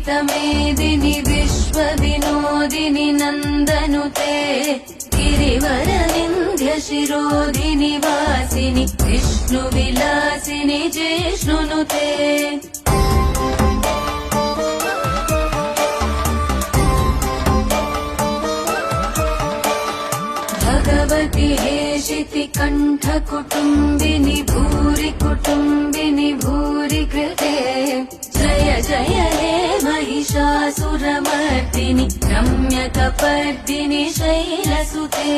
मेदिनि विश्वविनोदिनि नन्दनुते गिरिवरविन्ध्य शिरोधिनि वासिनि विष्णुविलासिनि जिष्णुनुते भगवति हेशिति कण्ठकुटुम्बिनि भूरि कुटुम्बिनि भूरि कृते जय जय हे महिषासुरमर्दिनि रम्यकपर्दिनि शैलसुते